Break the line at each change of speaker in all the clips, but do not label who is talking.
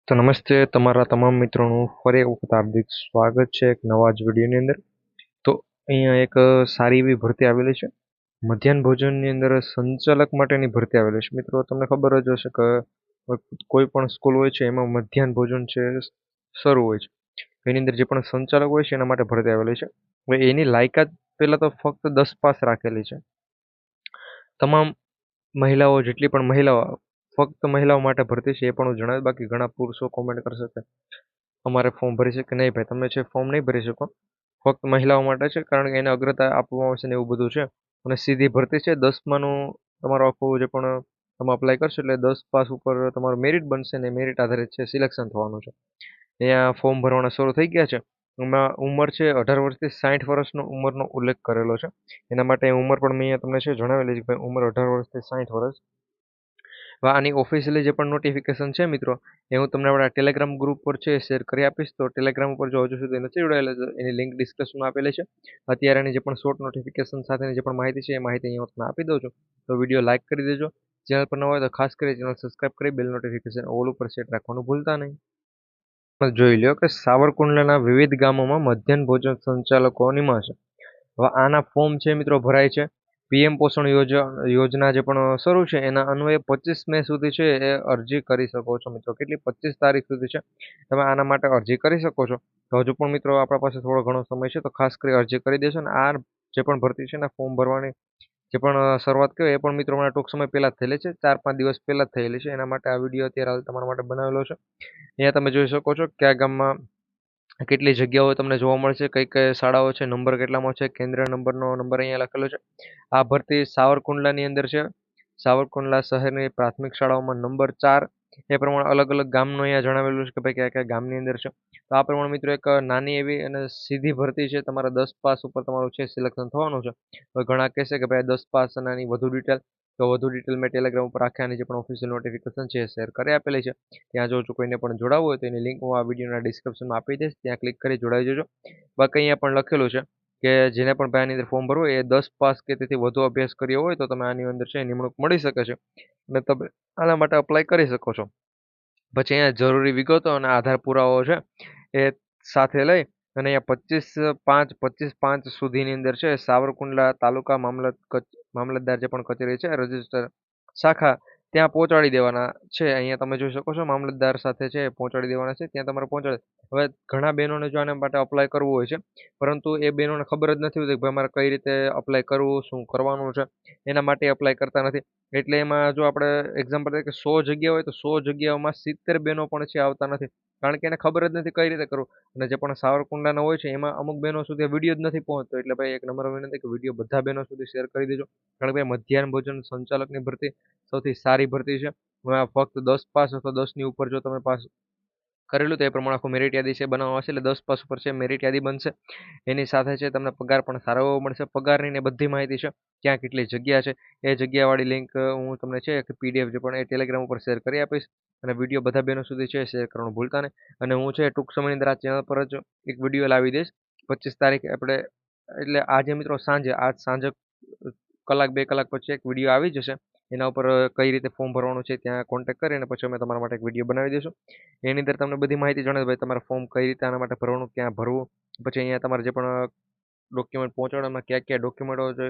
તો નમસ્તે તમારા તમામ મિત્રોનું ફરી એક વખત હાર્દિક સ્વાગત છે એક નવા જ વિડીયોની અંદર. તો અહીંયા એક સારી એવી ભરતી આવેલી છે. મધ્યાહન ભોજનની અંદર સંચાલક માટેની ભરતી આવેલી છે. મિત્રો તમને ખબર જ હશે કે કોઈ પણ સ્કૂલ હોય છે એમાં મધ્યાહન ભોજન છે શરૂ હોય છે. એની અંદર જે પણ સંચાલક હોય છે એના માટે ભરતી આવેલી છે. હવે એની લાયકાત પહેલા તો ફક્ત 10 પાસ રાખેલી છે. તમામ મહિલાઓ જેટલી પણ મહિલાઓ ફક્ત મહિલાઓ માટે ભરતી છે એ પણ હું જણાવ્યું. બાકી ઘણા પુરુષો કોમેન્ટ કરશે કે અમારે ફોર્મ ભરી છે કે નહીં ભાઈ, તમે છે ફોર્મ નહીં ભરી શકો. ફક્ત મહિલાઓ માટે છે, કારણ કે એને અગ્રતા આપવામાં આવશે ને એવું બધું છે. અને સીધી ભરતી છે. 10માનું તમારું આખું જે પણ તમે અપ્લાય કરશો એટલે 10 પાસ ઉપર તમારું મેરિટ બનશે ને મેરિટ આધારિત છે સિલેક્શન થવાનું છે. અહીંયા ફોર્મ ભરવાના શરૂ થઈ ગયા છે. એમાં ઉંમર છે 18 વર્ષથી 60 વર્ષનો ઉંમરનો ઉલ્લેખ કરેલો છે. એના માટે ઉંમર પણ મેં અહીંયા તમને છે જણાવેલી છે કે ભાઈ ઉંમર 18 વર્ષથી 60 વર્ષ. હવે આની ઓફિશિયલી જે પણ નોટિફિકેશન છે મિત્રો, એ હું તમને આપણા ટેલિગ્રામ ગ્રુપ પર છે શેર કરી આપીશ. તો ટેલિગ્રામ ઉપર જો હજુ સુધી નથી જોડાયેલા તો એની લિંક ડિસ્ક્રિપ્શનમાં આપેલી છે. અત્યારે એની જે પણ શોર્ટ નોટિફિકેશન સાથેની જે પણ માહિતી છે એ માહિતી અહીંયા હું તમને આપી દઉં છું. તો વિડીયો લાઇક કરી દેજો. ચેનલ પર ન હોય તો ખાસ કરી ચેનલ સબસ્ક્રાઇબ કરી બેલ નોટિફિકેશન ઓલ ઉપર સેટ રાખવાનું ભૂલતા નહીં. જોઈ લ્યો કે સાવરકુંડલાના વિવિધ ગામોમાં મધ્યાહન ભોજન સંચાલકો નિમાશે. હવે આના ફોર્મ છે મિત્રો ભરાય છે. પીએમ પોષણ યોજના જે પણ શરૂ છે એના અન્વયે 25 મે સુધી છે એ અરજી કરી શકો છો મિત્રો. કેટલી 25 તારીખ સુધી છે તમે આના માટે અરજી કરી શકો છો. તો હજુ પણ મિત્રો આપણા પાસે થોડો ઘણો સમય છે, તો ખાસ કરી અરજી કરી દેશો. ને આ જે પણ ભરતી છે ને ફોર્મ ભરવાની જે પણ શરૂઆત કહેવાય એ પણ મિત્રો મને ટૂંક સમય પહેલાં જ થયેલી છે, 4-5 દિવસ પહેલાં જ થયેલી છે. એના માટે આ વિડીયો અત્યારે હાલ તમારા માટે બનાવેલો છે. અહીંયા તમે જોઈ શકો છો કયા ગામમાં કેટલી જગ્યાઓ તમને જોવા મળશે, કઈ કઈ શાળાઓ છે, નંબર કેટલામાં છે, કેન્દ્ર નંબરનો નંબર અહીંયા લખેલો છે. આ ભરતી સાવરકુંડલાની અંદર છે. સાવરકુંડલા શહેરની પ્રાથમિક શાળાઓમાં નંબર 4 એ પ્રમાણે અલગ અલગ ગામનું અહીંયા જણાવેલું છે કે ભાઈ કયા કયા ગામની અંદર છે. તો આ પ્રમાણે મિત્રો એક નાની એવી અને સીધી ભરતી છે. તમારા 10 પાસ ઉપર તમારું છે સિલેક્શન થવાનું છે. હવે ઘણા કહેશે કે ભાઈ 10 પાસ અને આની વધુ ડિટેલ, તો વધુ ડિટેલ મેં ટેલિગ્રામ ઉપર આની જે પણ ઓફિશિયલ નોટિફિકેશન છે એ શેર કરી આપેલી છે. ત્યાં જો કોઈને પણ જોડાવવું હોય તો એની લિંક હું આ વિડીયોના ડિસ્ક્રિપ્શનમાં આપી દઈશ, ત્યાં ક્લિક કરી જોડાઈ જજો. બાકી અહીંયા પણ લખેલું છે કે જેને પણ ભાઈ આની અંદર ફોર્મ ભરવું એ 10 પાસ કે તેથી વધુ અભ્યાસ કર્યો હોય તો તમે આની અંદર છે નિમણૂક મળી શકે છે અને તમે આના માટે અપ્લાય કરી શકો છો. પછી અહીંયા જરૂરી વિગતો અને આધાર પુરાવો છે એ સાથે લઈ અને અહીંયા 25/5 સુધીની અંદર છે સાવરકુંડલા તાલુકા મામલતદાર જે પણ કચેરી છે રજિસ્ટર શાખા ત્યાં પહોંચાડી દેવાના છે. અહીંયા તમે જોઈ શકો છો મામલતદાર સાથે છે પહોંચાડી દેવાના છે, ત્યાં તમારે પહોંચાડી. હવે ઘણા બહેનોને જો આના માટે અપ્લાય કરવું હોય છે, પરંતુ એ બહેનોને ખબર જ નથી હોતી કે ભાઈ મારે કઈ રીતે અપ્લાય કરવું, શું કરવાનું છે. એના માટે અપ્લાય કરતા નથી. એટલે એમાં જો આપણે એક્ઝામ્પલ તરીકે 100 જગ્યા હોય તો 100 જગ્યાઓમાં 70 બહેનો પણ છે આવતા નથી, કારણ કે એને ખબર જ નથી કઈ રીતે કરવું. અને જે પણ સાવરકુંડલાના હોય છે એમાં અમુક બહેનો સુધી વિડીયો જ નથી પહોંચતો. એટલે ભાઈ એક નંબર વિનંતી કે વિડીયો બધા બહેનો સુધી શેર કરી દેજો, કારણ કે મધ્યાહન ભોજન સંચાલકની ભરતી સૌથી સારી ભરતી છે. ફક્ત 10 પાસ અથવા 10ની ઉપર જો તમે પાસ કરેલું તો એ પ્રમાણે આખું મેરિટ યાદી છે બનાવવા આવશે. એટલે 10 પાસ ઉપર છે મેરિટ યાદી બનશે. એની સાથે છે તમને પગાર પણ સારો એવો મળશે. પગારની ને બધી માહિતી છે, ક્યાં કેટલી જગ્યા છે એ જગ્યાવાળી લિંક હું તમને છે કે પીડીએફ જે પણ એ ટેલિગ્રામ ઉપર શેર કરી આપીશ. અને વિડીયો બધા બહેનો સુધી છે શેર કરવાનું ભૂલતા નહીં. અને હું છે ટૂંક સમયની અંદર આ ચેનલ પર જ એક વિડીયો લાવી દઈશ 25 તારીખે આપણે, એટલે આજે મિત્રો સાંજે, આજ સાંજે કલાક 2 કલાક પછી એક વિડીયો આવી જશે. એના ઉપર કઈ રીતે ફોર્મ ભરવાનું છે ત્યાં કોન્ટેક્ટ કરીને પછી અમે તમારા માટે એક વિડીયો બનાવી દઈશું. એની અંદર તમને બધી માહિતી જણાવે ભાઈ તમારે ફોર્મ કઈ રીતે આના માટે ભરવાનું, ક્યાં ભરવું. પછી અહીંયા તમારે જે પણ ડોક્યુમેન્ટ પહોંચાડવામાં કયા કયા ડોક્યુમેન્ટો છે,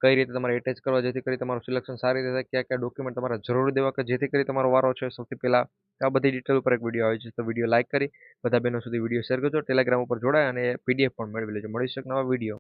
કઈ રીતે તમારે એટેચ કરવા જેથી કરી તમારું સિલેક્શન સારી રીતે થાય, કયા કયા ડોક્યુમેન્ટ તમારે જરૂર દેવા કે જેથી કરી તમારો વારો છે સૌથી પહેલાં. આ બધી ડિટેલ ઉપર એક વિડીયો આવે છે. તો વિડીયો લાઇક કરી બધા બહેનો સુધી વિડીયો શેર કરજો. ટેલિગ્રામ ઉપર જોડાય અને પીડીએફ પણ મેળવી લેજો. મળીશું એક નવા વિડીયો.